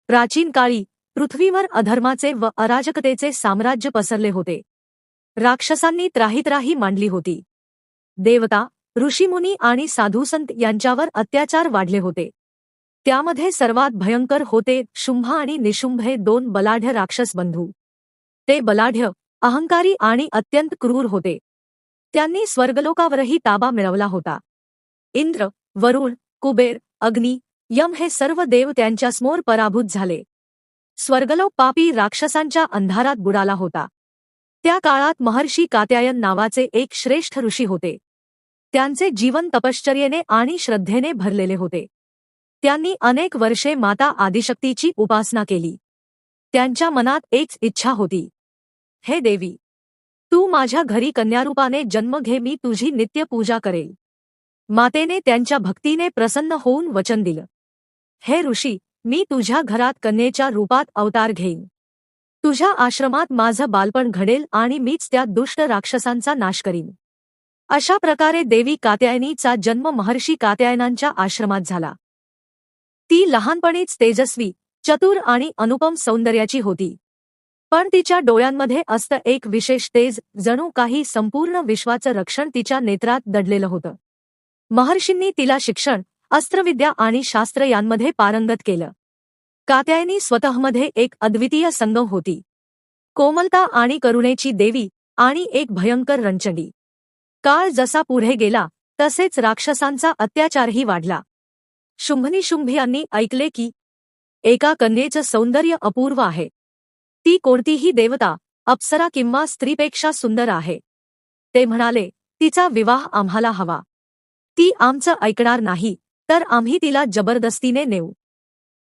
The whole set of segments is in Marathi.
प्राचीन काळी पृथ्वीवर अधर्माचे व अराजकतेचे साम्राज्य पसरले होते. राक्षसांनी त्राही मांडली होती. देवता, ऋषीमुनी आणि साधुसंत यांच्यावर अत्याचार वाढले होते. त्यामध्ये सर्वात भयंकर होते शुंभ आणि निशुंभ हे दोन बलाढ्य राक्षस बंधू. ते बलाढ्य, अहंकारी आणि अत्यंत क्रूर होते. त्यांनी स्वर्गलोकावरही ताबा मिळवला होता. इंद्र, वरुण, कुबेर, अग्नी, यम हे सर्व देव त्यांच्यासमोर पराभूत झाले. स्वर्गलोक पापी राक्षसांच्या अंधारात बुडाला होता. त्या काळात महर्षी कात्यायन नावाचे एक श्रेष्ठ ऋषी होते. त्यांचे जीवन तपश्चर्येने आणि श्रद्धेने भरलेले होते. त्यांनी अनेक वर्षे माता आदिशक्तीची उपासना केली. त्यांच्या मनात एक इच्छा होती. हे देवी, तू माझ्या घरी कन्यारूपाने जन्म घे, मी तुझी नित्य पूजा करेल. मातेने त्यांच्या भक्तीने प्रसन्न होऊन वचन दिलं. हे ऋषी, मी तुझ्या घरात कन्येच्या रूपात अवतार घेईन. तुझ्या आश्रमात माझं बालपण घडेल आणि मीच त्या दुष्ट राक्षसांचा नाश करीन. अशा प्रकारे देवी कात्यायनीचा जन्म महर्षी कात्यायनांच्या आश्रमात झाला. ती लहानपणीच तेजस्वी, चतुर आणि अनुपम सौंदर्याची होती. पण तिच्या डोळ्यांमध्ये असतं एक विशेष तेज, जणू काही संपूर्ण विश्वाचं रक्षण तिच्या नेत्रात दडलेलं होतं. महर्षींनी तिला शिक्षण, अस्त्रविद्या आणि शास्त्र यांमध्ये पारंगत केलं. कात्यायनी स्वतःमध्ये एक अद्वितीय संगम होती. कोमलता आणि करुणेची देवी आणि एक भयंकर रणचंडी. काळ जसा पुढे गेला तसेच राक्षसांचा अत्याचारही वाढला. शुंभनिशुंभ यांनी ऐकले की एका कन्येचं सौंदर्य अपूर्व आहे. ती कोणतीही देवता, अप्सरा किंवा स्त्रीपेक्षा सुंदर आहे. ते म्हणाले, तिचा विवाह आम्हाला हवा. ती आमचं ऐकणार नाही तर आम्ही तिला जबरदस्तीने नेऊ.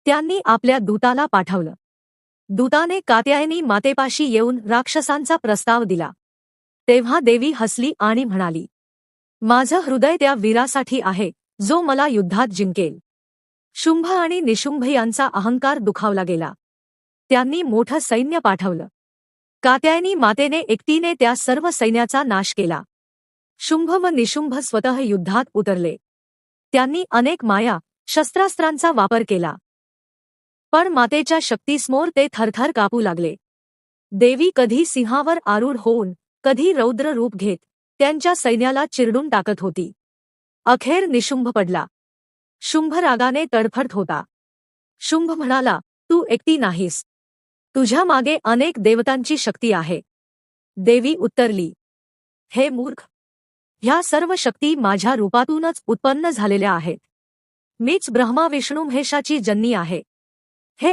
त्यांनी आपल्या दूताला पाठवलं. दूताने कात्यायनी मातेपाशी येऊन राक्षसांचा प्रस्ताव दिला. तेव्हा देवी हसली आणि म्हणाली, माझं हृदय त्या वीरासाठी आहे जो मला युद्धात जिंकेल. शुंभ आणि निशुंभ यांचा अहंकार दुखावला गेला. त्यांनी मोठं सैन्य पाठवलं. कात्यायनी मातेने एकटीने त्या सर्व सैन्याचा नाश केला. शुंभ व निशुंभ स्वतः युद्धात उतरले. त्यांनी अनेक माया, शस्त्रास्त्रांचा वापर केला. पण मातेच्या शक्तीसमोर ते थरथर कापू लागले. देवी कधी सिंहावर आरूढ होऊन, कधी रौद्र रूप घेत त्यांच्या सैन्याला चिरडून टाकत होती. अखेर निशुंभ पडला. शुंभ रागाने तडफडत होता. शुंभ म्हणाला, तू एकटी नाहीस. तुझ्या मागे अनेक देवतांची शक्ती आहे. देवी उत्तरली, हे मूर्ख, ह्या सर्व शक्ती माझ्या रूपातूनच उत्पन्न झालेल्या आहेत. मीच ब्रह्मा विष्णू महेशाची जननी आहे. हे